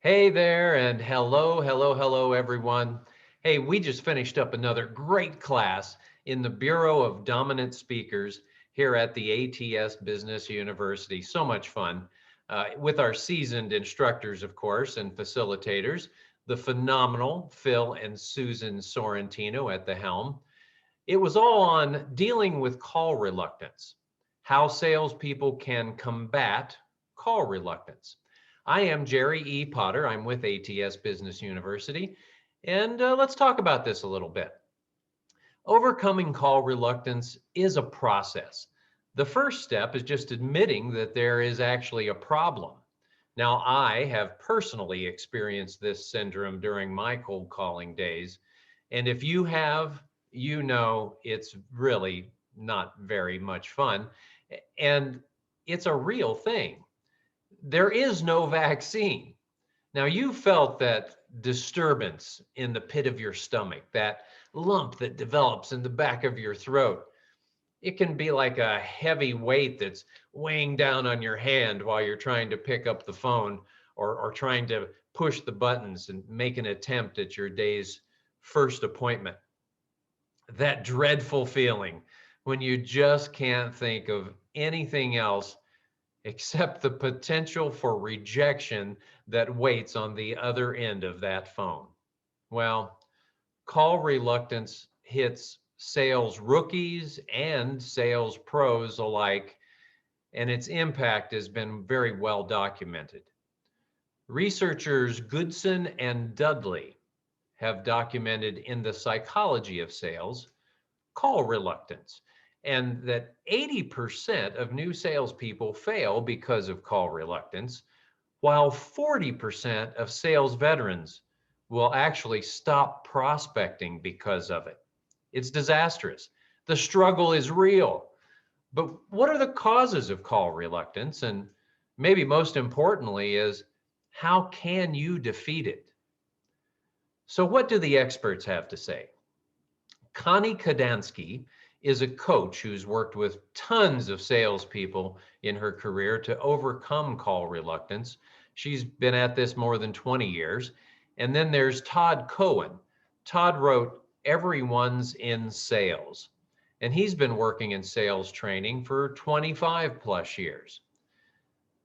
Hey there, and hello, everyone. Hey, we just finished up another great class in the Bureau of Dominant Speakers here at the ATS Business University. So much fun with our seasoned instructors, of course, and facilitators, the phenomenal Phil and Susan Sorrentino at the helm. It was all on dealing with call reluctance, how salespeople can combat call reluctance. I am Gerry E. Potter. I'm with ATS Business University. And let's talk about this a little bit. Overcoming call reluctance is a process. The first step is just admitting that there is actually a problem. Now, I have personally experienced this syndrome during my cold calling days. And if you have, you know it's really not very much fun. And it's a real thing. There is no vaccine. Now, you felt that disturbance in the pit of your stomach, that lump that develops in the back of your throat. It can be like a heavy weight that's weighing down on your hand while you're trying to pick up the phone or trying to push the buttons and make an attempt at your day's first appointment. That dreadful feeling when you just can't think of anything else except the potential for rejection that waits on the other end of that phone. Well, call reluctance hits sales rookies and sales pros alike, and its impact has been very well documented. Researchers Goodson and Dudley have documented in the psychology of sales call reluctance, and that 80% of new salespeople fail because of call reluctance, while 40% of sales veterans will actually stop prospecting because of it. It's disastrous. The struggle is real. But what are the causes of call reluctance? And maybe most importantly, is how can you defeat it? So, what do the experts have to say? Connie Kadansky is a coach who's worked with tons of salespeople in her career to overcome call reluctance. She's been at this more than 20 years. And then there's Todd Cohen. Todd wrote Everyone's in Sales, and he's been working in sales training for 25 plus years.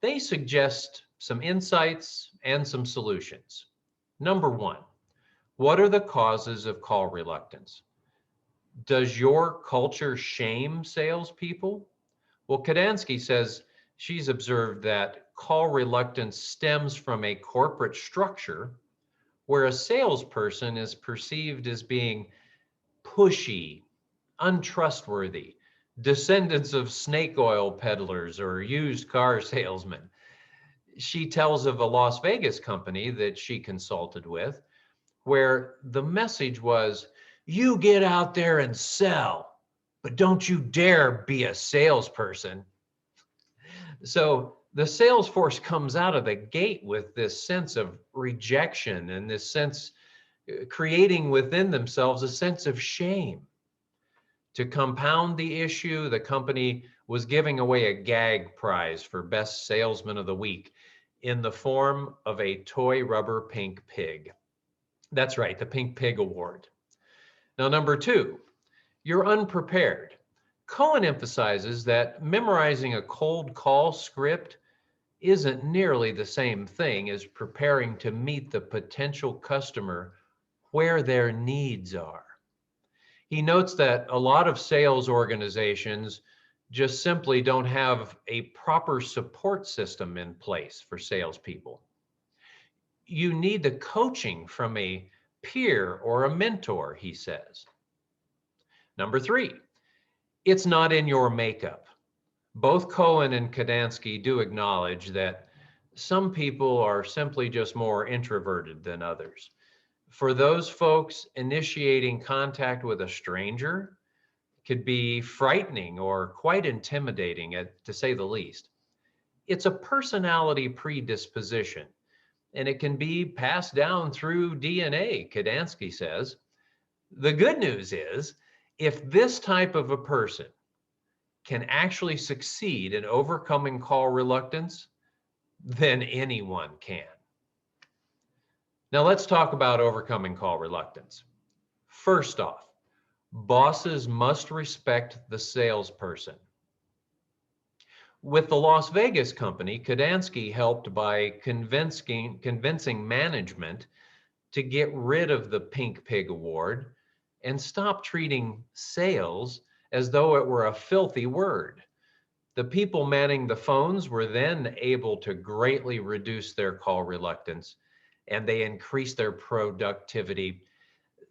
They suggest some insights and some solutions. Number one, what are the causes of call reluctance? Does your culture shame salespeople? Well, Kadansky says she's observed that call reluctance stems from a corporate structure where a salesperson is perceived as being pushy, untrustworthy, descendants of snake oil peddlers or used car salesmen. She tells of a Las Vegas company that she consulted with where the message was, you get out there and sell, but don't you dare be a salesperson. So the sales force comes out of the gate with this sense of rejection and this sense creating within themselves a sense of shame. To compound the issue, the company was giving away a gag prize for best salesman of the week in the form of a toy rubber pink pig. That's right, the Pink Pig Award. Now, number two, you're unprepared. Cohen emphasizes that memorizing a cold call script isn't nearly the same thing as preparing to meet the potential customer where their needs are. He notes that a lot of sales organizations just simply don't have a proper support system in place for salespeople. You need the coaching from a peer or a mentor, he says. Number three, it's not in your makeup. Both Cohen and Kadansky do acknowledge that some people are simply just more introverted than others. For those folks, initiating contact with a stranger could be frightening or quite intimidating, to say the least. It's a personality predisposition, and it can be passed down through DNA, Kadansky says. The good news is, if this type of a person can actually succeed in overcoming call reluctance, then anyone can. Now let's talk about overcoming call reluctance. First off, bosses must respect the salesperson. With the Las Vegas company, Kadansky helped by convincing management to get rid of the Pink Pig Award and stop treating sales as though it were a filthy word. The people manning the phones were then able to greatly reduce their call reluctance, and they increased their productivity.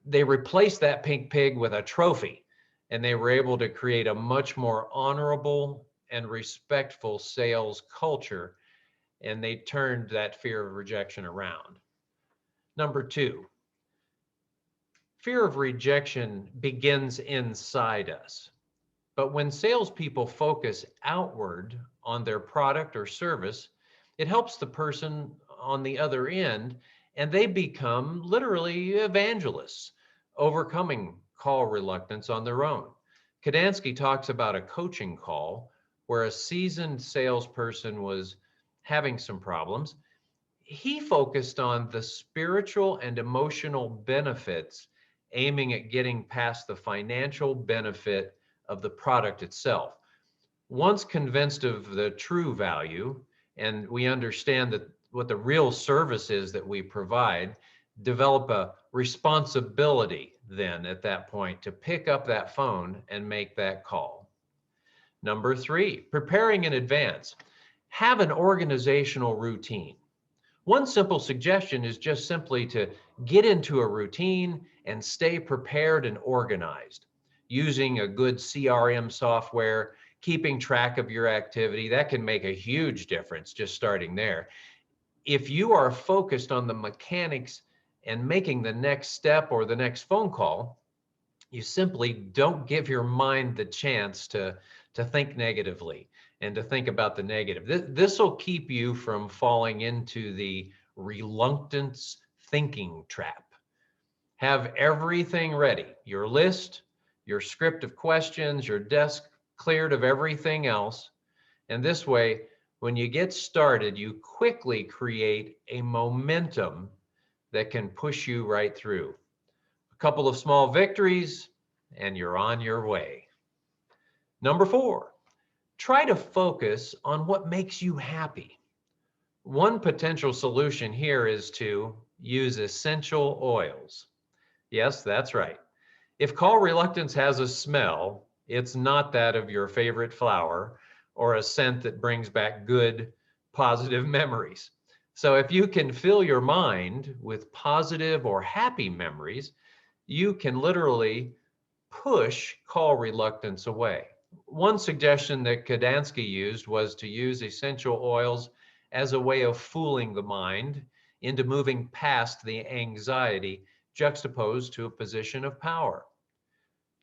They replaced that pink pig with a trophy, and they were able to create a much more honorable and respectful sales culture, and they turned that fear of rejection around. Number two, fear of rejection begins inside us. But when salespeople focus outward on their product or service, it helps the person on the other end, and they become literally evangelists, overcoming call reluctance on their own. Kadansky talks about a coaching call where a seasoned salesperson was having some problems. He focused on the spiritual and emotional benefits, aiming at getting past the financial benefit of the product itself. Once convinced of the true value, and we understand that what the real service is that we provide, develop a responsibility then at that point to pick up that phone and make that call. Number three, preparing in advance. Have an organizational routine. One simple suggestion is just simply to get into a routine and stay prepared and organized. Using a good CRM software, keeping track of your activity, that can make a huge difference just starting there. If you are focused on the mechanics and making the next step or the next phone call, you simply don't give your mind the chance to think negatively and to think about the negative. This will keep you from falling into the reluctance thinking trap. Have everything ready, your list, your script of questions, your desk cleared of everything else. And this way, when you get started, you quickly create a momentum that can push you right through. A couple of small victories, and you're on your way. Number four, try to focus on what makes you happy. One potential solution here is to use essential oils. Yes, that's right. If call reluctance has a smell, it's not that of your favorite flower or a scent that brings back good, positive memories. So if you can fill your mind with positive or happy memories, you can literally push call reluctance away. One suggestion that Kadansky used was to use essential oils as a way of fooling the mind into moving past the anxiety juxtaposed to a position of power.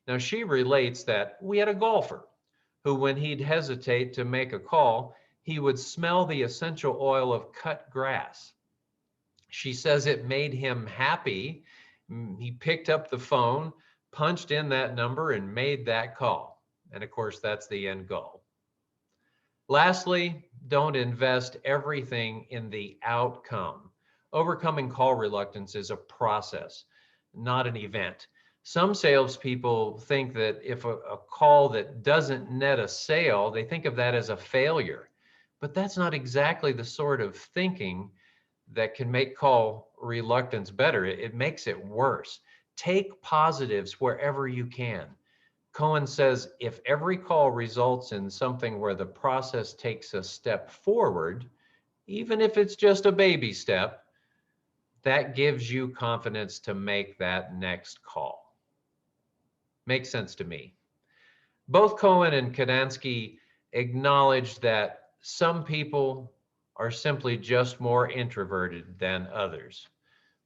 Now, she relates that we had a golfer who, when he'd hesitate to make a call, he would smell the essential oil of cut grass. She says it made him happy. He picked up the phone, punched in that number, and made that call. And of course, that's the end goal. Lastly, don't invest everything in the outcome. Overcoming call reluctance is a process, not an event. Some salespeople think that if a call that doesn't net a sale, they think of that as a failure. But that's not exactly the sort of thinking that can make call reluctance better. It makes it worse. Take positives wherever you can. Cohen says if every call results in something where the process takes a step forward, even if it's just a baby step, that gives you confidence to make that next call. Makes sense to me. Both Cohen and Kadansky acknowledge that some people are simply just more introverted than others.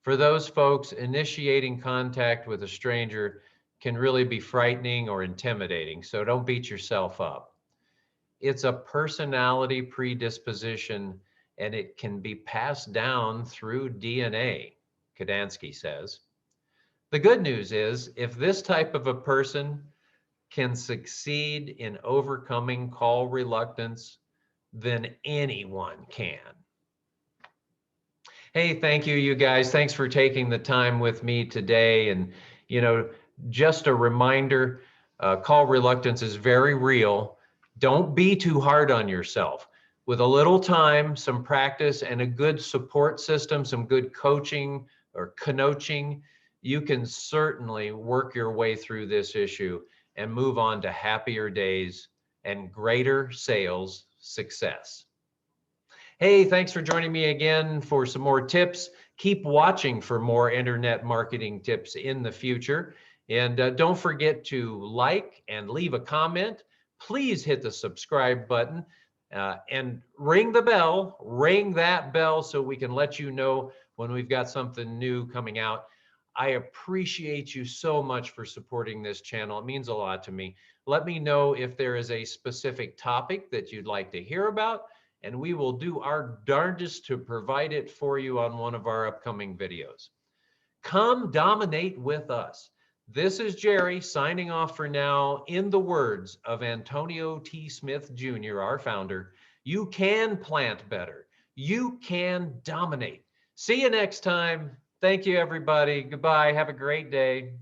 For those folks, initiating contact with a stranger can really be frightening or intimidating, so don't beat yourself up. It's a personality predisposition, and it can be passed down through DNA, Kadansky says. The good news is, if this type of a person can succeed in overcoming call reluctance, then anyone can. Hey, thank you, you guys. Thanks for taking the time with me today. And, you know, just a reminder, call reluctance is very real. Don't be too hard on yourself. With a little time, some practice, and a good support system, some good coaching or coaching, you can certainly work your way through this issue and move on to happier days and greater sales success. Hey, thanks for joining me again for some more tips. Keep watching for more internet marketing tips in the future. And don't forget to like and leave a comment. Please hit the subscribe button and ring the bell. Ring that bell so we can let you know when we've got something new coming out. I appreciate you so much for supporting this channel. It means a lot to me. Let me know if there is a specific topic that you'd like to hear about, and we will do our darndest to provide it for you on one of our upcoming videos. Come dominate with us. This is Gerry signing off for now. In the words of Antonio T. Smith Jr., our founder, you can plant better. You can dominate. See you next time. Thank you, everybody. Goodbye. Have a great day.